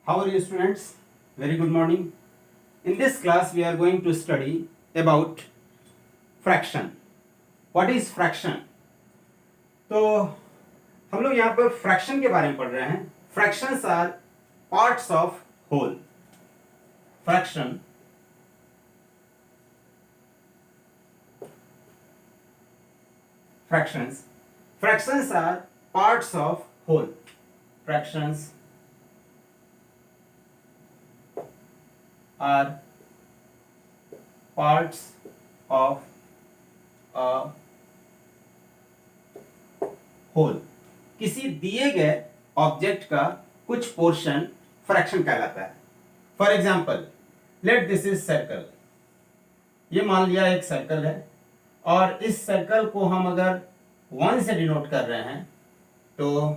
How are you students? Very good morning. In this class we are going to study about fraction. What is fraction? तो हम लोग यहाँ पर fraction के बारे में पढ़ रहे हैं. Fractions are parts of whole. Fraction fractions are parts of whole. Fractions are parts of a whole. किसी दिए गए ऑब्जेक्ट का कुछ पोर्शन फ्रैक्शन कहलाता है. For example, let this is circle. ये मान लिया एक सर्कल है और इस सर्कल को हम अगर 1 से डिनोट कर रहे हैं तो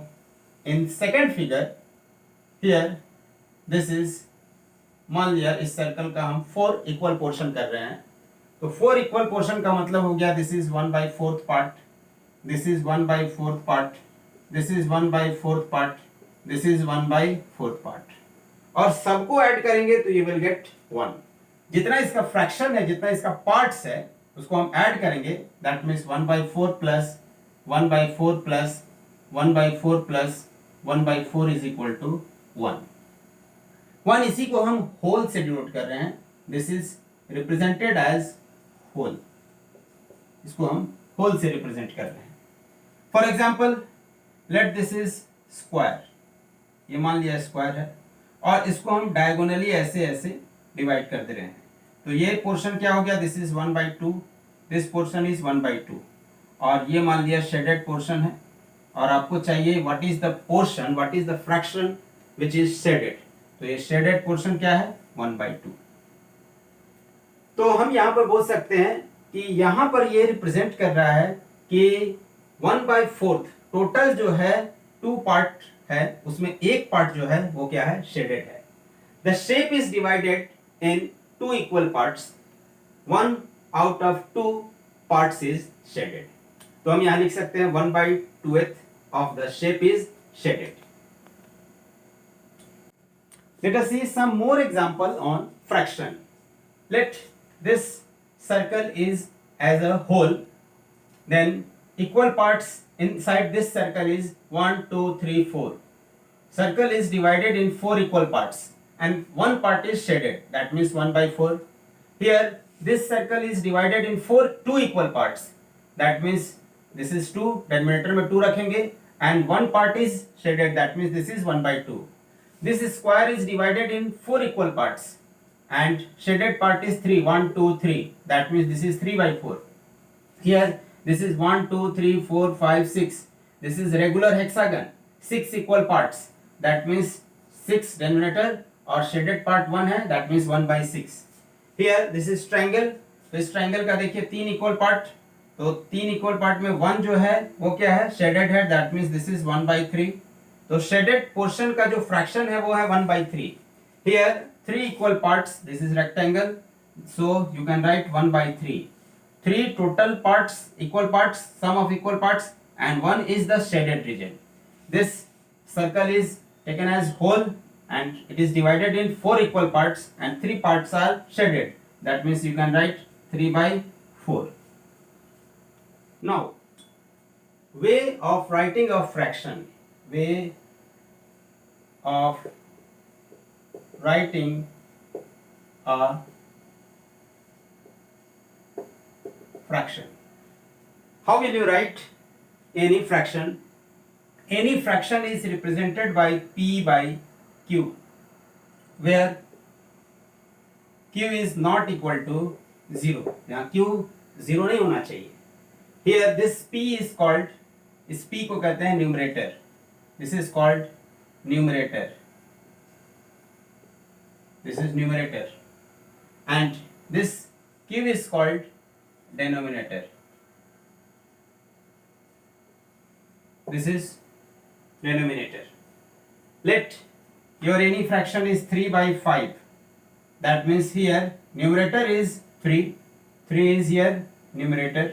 in second figure here this is, मान लिया इस सर्कल का हम 4 इक्वल पोर्शन कर रहे हैं. तो 4 इक्वल पोर्शन का मतलब हो गया this is 1/4 part, this is 1/4 part, this is 1/4 part, this is 1/4 part, और सबको ऐड करेंगे तो यू विल गेट 1. जितना इसका फ्रैक्शन है, जितना इसका पार्ट्स है, उसको हम ऐड करेंगे. That means 1/4 plus 1/4 plus 1/4 plus 1/4 is equal to 1. 1 इसी को हम होल से डिनोट कर रहे हैं. This is represented as whole. इसको हम होल से रिप्रेजेंट कर रहे हैं. For example, let this is square. ये मान लिया स्क्वायर है और इसको हम डायगोनली ऐसे ऐसे डिवाइड कर दे रहे हैं. तो ये पोर्शन क्या हो गया, this is 1/2, this portion is 1/2, और ये मान लिया शेडेड पोर्शन है. और आपको चाहिए what is the portion, what is the fraction which is shaded. तो ये शेडेड पोर्शन क्या है, 1/2. तो हम यहाँ पर बोल सकते हैं कि यहाँ पर ये रिप्रेजेंट कर रहा है कि 1/4 टोटल जो है 2 पार्ट है, उसमें एक पार्ट जो है वो क्या है, शेडेड है. The shape is divided in 2 equal parts. 1 out of 2 parts is shaded. तो हम यहाँ लिख सकते हैं 1/2 of the shape is shaded. Let us see some more example on fraction. Let this circle is as a whole, then equal parts inside this circle is 1 2 3 4. Circle is divided in 4 equal parts and one part is shaded, that means 1/4. Here this circle is divided in 2 equal parts, that means this is 2, denominator में 2 रखेंगे, and one part is shaded, that means this is 1/2. This square is divided in 4 equal parts and shaded part is 3, 1 2 3, that means this is 3/4. Here this is 1 2 3 4 5 6, this is regular hexagon, 6 equal parts, that means 6 denominator और shaded part 1 है, that means 1/6. Here this is triangle. तो इस triangle का देखिए 3 equal part. तो 3 equal part में 1 जो है वो क्या है, शेडेड है, दैट मीन्स दिस इज 1/3. तो शेडेड पोर्शन का जो फ्रैक्शन है वो है 1/3. Here 3 equal parts, this is rectangle, so you can write 1/3. 3 total parts, equal parts, sum of equal parts, and 1 is the shaded region. This circle is taken as whole and it is divided in 4 equal parts and 3 parts are shaded, that means you can write 3/4. Now, way of writing a fraction. Way of writing a fraction. How will you write any fraction? Any fraction is represented by P/Q, where Q is not equal to 0. यहाँ Q 0 नहीं होना चाहिए. Here this P is called, इस P को कहते हैं numerator. This is called numerator. This is numerator. And this Q is called denominator. This is denominator. Let your any fraction is 3/5. That means here numerator is 3. 3 is here numerator.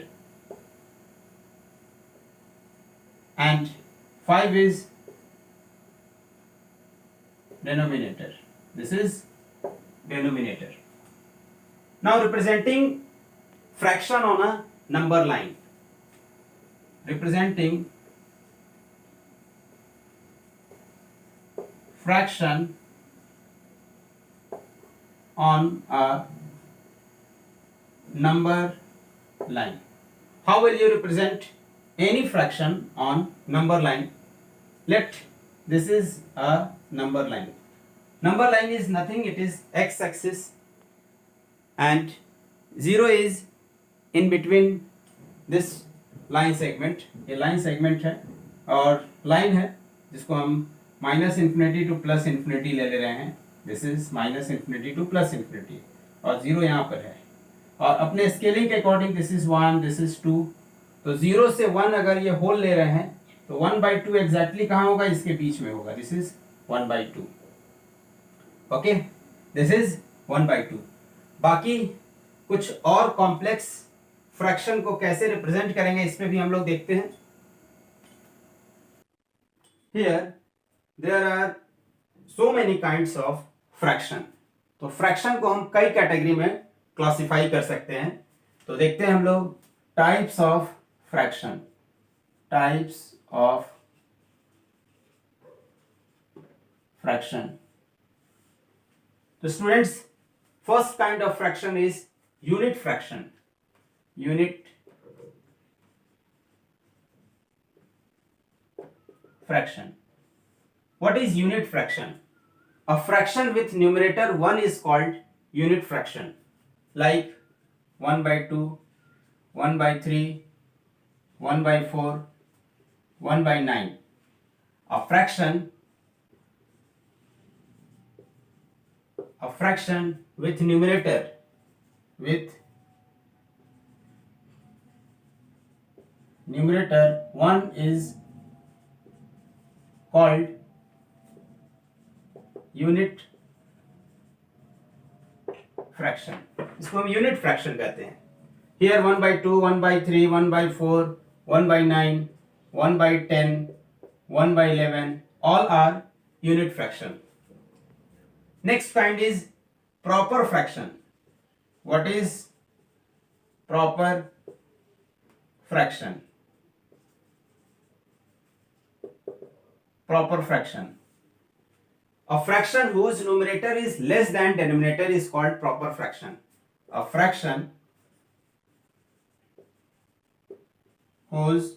And 5 is denominator. This is denominator. Now representing fraction on a number line. Representing fraction on a number line. How will you represent any fraction on number line? Let this is a number line. Number line is nothing, it is x-axis and 0 is in between this line segment. ये line segment है और line है जिसको हम minus infinity two plus infinity ले रहे हैं. This is minus infinity two plus infinity और 0 यहाँ पर है. और अपने स्केलिंग के according this is 1, this is 2. तो 0 से 1 अगर ये होल ले रहे हैं तो 1/2 एग्जैक्टली कहाँ होगा? इसके बीच में होगा. This is 1/2. Okay, this is 1/2. बाकी कुछ और कॉम्प्लेक्स फ्रैक्शन को कैसे रिप्रेजेंट करेंगे इस पे भी हम लोग देखते हैं. Here there are so many kinds of fraction. तो फ्रैक्शन को हम कई कैटेगरी में क्लासिफाई कर सकते हैं. तो देखते हैं हम लोग types of fraction. Types of fraction. तो students, first kind of fraction is unit fraction. Unit fraction. What is unit fraction? A fraction with numerator 1 is called unit fraction, like 1/2, 1/3, 1/4, 1/9. A fraction with numerator 1 is called unit fraction. इसको हम unit fraction कहते हैं. Here 1/2, 1/3, 1/4, 1/9, 1/10, 1/11 all are unit fraction. Next kind is proper fraction. What is proper fraction? Proper fraction. A fraction whose numerator is less than denominator is called proper fraction. A fraction whose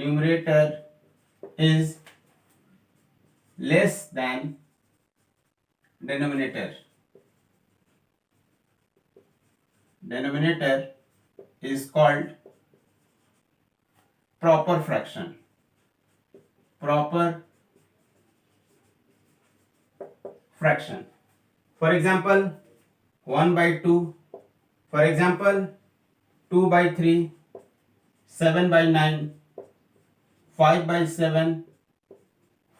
numerator is less than denominator. Denominator is called proper fraction. Proper fraction. For example, 1/2. For example, 2/3, 7/9, 5/7,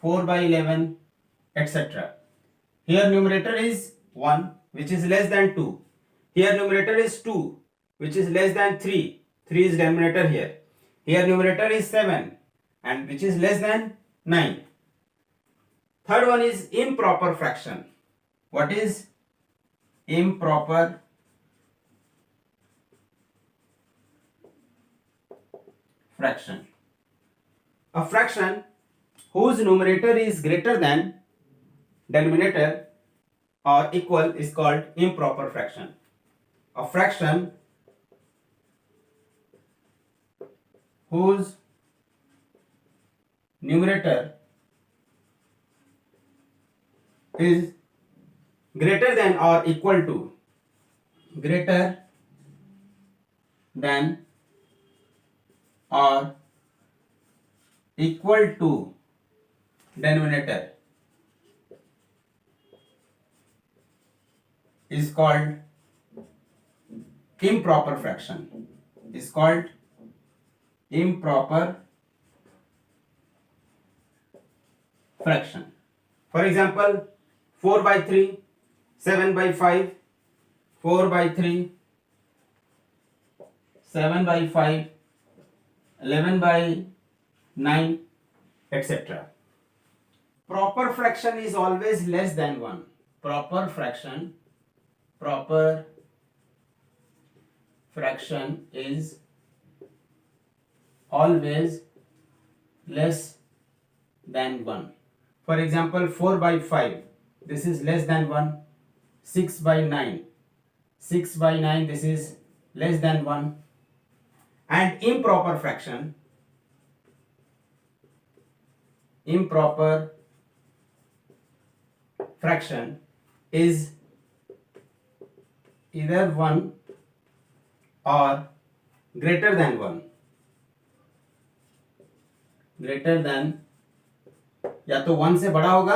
4/11, etc. Here numerator is 1, which is less than 2. Here numerator is 2, which is less than 3. 3 is denominator here. Here numerator is 7, and which is less than 9. Third one is improper fraction. What is improper fraction? A fraction whose numerator is greater than denominator or equal is called improper fraction. A fraction whose numerator is greater than or equal to denominator is called improper fraction. Is called improper fraction. For example, 4/3, 7/5, 4/3, 7/5, 11/9, etc. proper fraction is always less than 1. Proper fraction is always less than 1. For example, 4 by 5, this is less than 1. 6 by 9, this is less than 1. And improper fraction is either 1 or greater than 1. या तो 1 से बड़ा होगा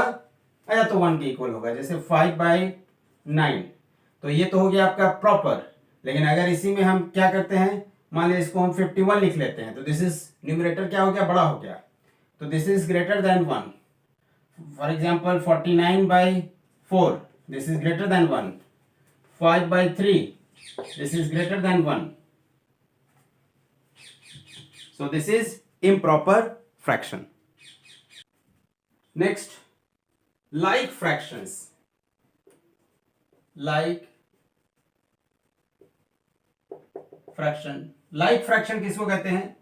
या तो 1 के equal होगा. जैसे 5 by 9, तो ये तो हो गया आपका प्रॉपर. लेकिन अगर इसी में हम क्या करते हैं, मान लीजिए इसको हम 51 लिख लेते हैं, तो दिस इज न्यूमरेटर क्या हो गया, बड़ा हो गया. तो this is greater than 1. For example 49 by 4, this is greater than 1. 5 by 3, this is greater than 1. So this is improper fraction. Next, like fractions. Like fraction किसको कहते हैं?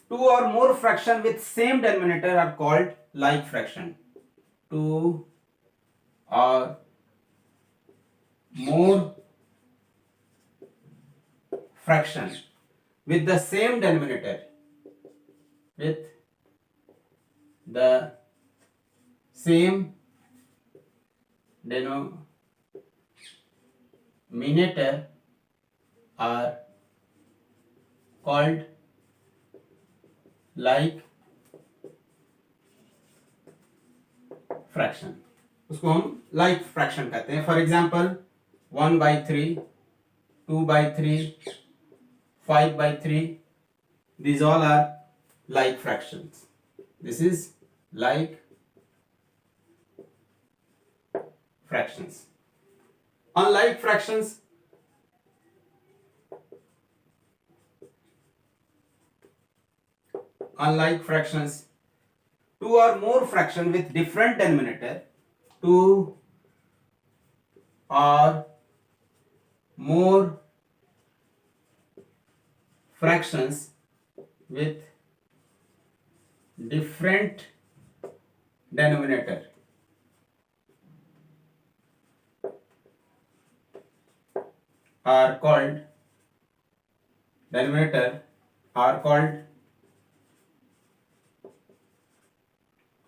Two or more fraction with same denominator are called like fraction. Two or more fraction with the same denominator. With the same denominator are called like fraction. उसको हम like fraction कहते हैं. For example, 1 by 3, 2 by 3, 5 by 3, these all are like fractions. This is like fractions. Unlike fractions, two or more fraction with different denominator, two or more fractions with different denominator are called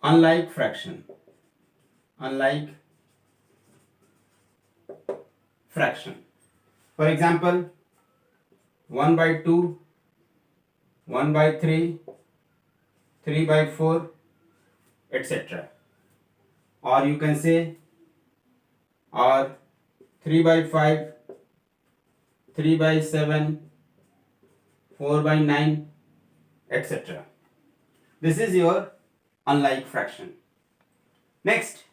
unlike fraction. For example, 1 by 2, 1 by 3, 3 by 4, etc. Or you can say, or 3 by 5, 3 by 7, 4 by 9, etc. This is your unlike fraction. Next,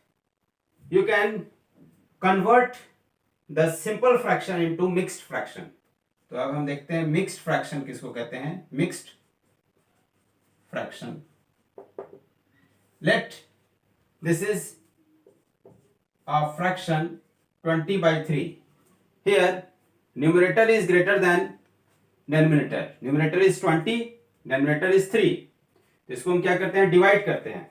you can convert the simple fraction into mixed fraction. तो अब हम देखते हैं mixed fraction किसको कहते हैं. Mixed fraction. Let this is a fraction 20 by 3. Here numerator is greater than denominator. Numerator is 20, denominator is 3. तो इसको हम क्या करते हैं, डिवाइड करते हैं.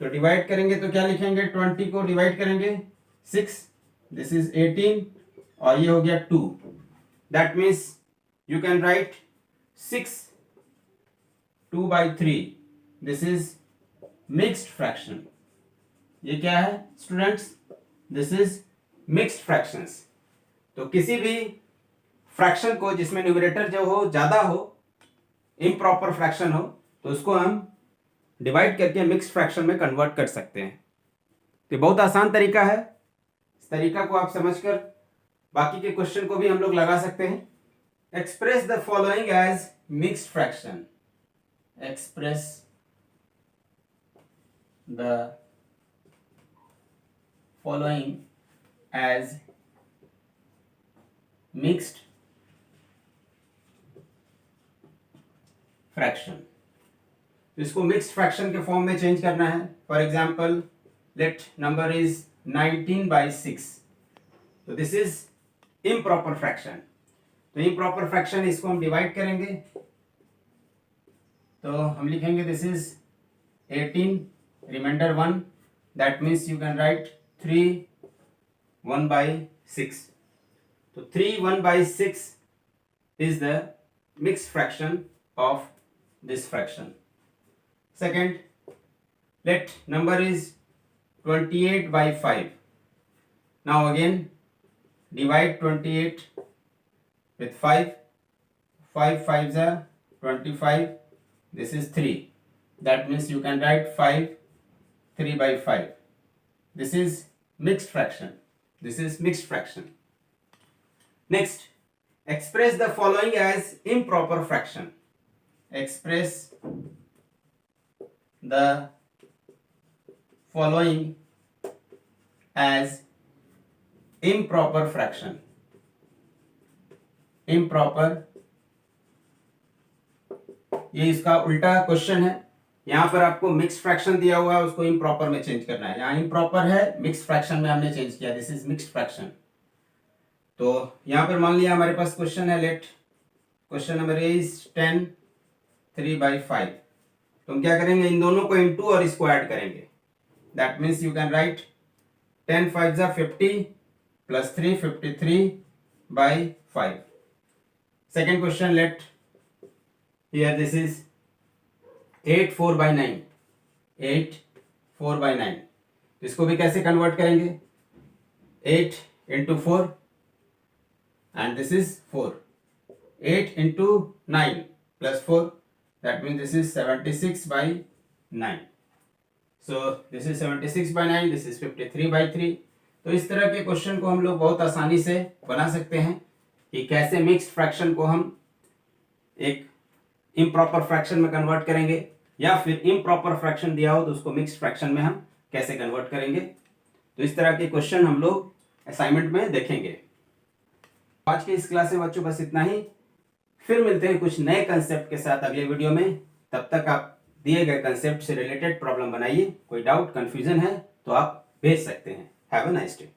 तो डिवाइड करेंगे तो क्या लिखेंगे, 20 को डिवाइड करेंगे 6, दिस इज 18 और ये हो गया 2. That means you can right 6 2 by 3. This is mixed fraction. ये क्या है students, this is mixed fractions. तो किसी भी फ्रैक्शन को जिसमें न्यूमरेटर जो हो ज्यादा हो, इम्प्रॉपर फ्रैक्शन हो, तो उसको हम डिवाइड करके मिक्स्ड फ्रैक्शन में कन्वर्ट कर सकते हैं. तो बहुत आसान तरीका है. इस तरीका को आप समझकर बाकी के क्वेश्चन को भी हम लोग लगा सकते हैं. Express the following as mixed fraction. Express the following as mixed fraction. इसको मिक्स्ड फ्रैक्शन के फॉर्म में चेंज करना है. For example let number is 19/6. तो दिस इज इम्प्रॉपर फ्रैक्शन. तो इम्प्रॉपर फ्रैक्शन इसको हम डिवाइड करेंगे, तो हम लिखेंगे this is 18 remainder 1. That means you can write 3 1/6. तो 3 1/6 is the mixed fraction of this fraction. Second, let number is 28/5. Now again divide 28 with 5. 5 5s are 25. This is 3. That means you can write 5 3/5. This is mixed fraction. This is mixed fraction. Next, express the following as improper fraction. Express the following as improper fraction. Improper, ये इसका उल्टा question है. यहां पर आपको mix fraction दिया हुआ है, उसको इम्प्रॉपर में चेंज करना है. यहां इम्प्रॉपर है, मिक्स फ्रैक्शन में हमने चेंज किया. This is mixed fraction. तो यहां पर मान लिया हमारे पास क्वेश्चन है, लेट क्वेश्चन नंबर इज 10 3/5. तो हम क्या करेंगे, इन दोनों को इनटू और इसको ऐड करेंगे. That means you can right 10 5s are 50 plus 3 53/5. Second question, let here this is 8 4/9. 8 4/9. तो इसको भी कैसे कन्वर्ट करेंगे, 8 into 4 and this is 4. 8 into 9 plus 4, that means this is 76/9. So this is 76/9, this is 53/3. तो इस तरह के क्वेश्चन को हम लोग बहुत आसानी से बना सकते हैं कि कैसे मिक्स्ड फ्रैक्शन को हम एक इम्प्रॉपर फ्रैक्शन में कन्वर्ट करेंगे, या फिर इम्प्रॉपर फ्रैक्शन दिया हो तो उसको मिक्स्ड फ्रैक्शन में हम कैसे कन्वर्ट करेंगे. तो इस तरह के क्वेश्चन हम लोग असाइनमेंट में देखेंगे. आज की इस क्लास में बच्चों बस इतना ही. फिर मिलते हैं कुछ नए कंसेप्ट के साथ अगले वीडियो में. तब तक आप दिए गए कंसेप्ट से रिलेटेड प्रॉब्लम बनाइए. कोई डाउट कंफ्यूजन है तो आप भेज सकते हैं. Have a nice day.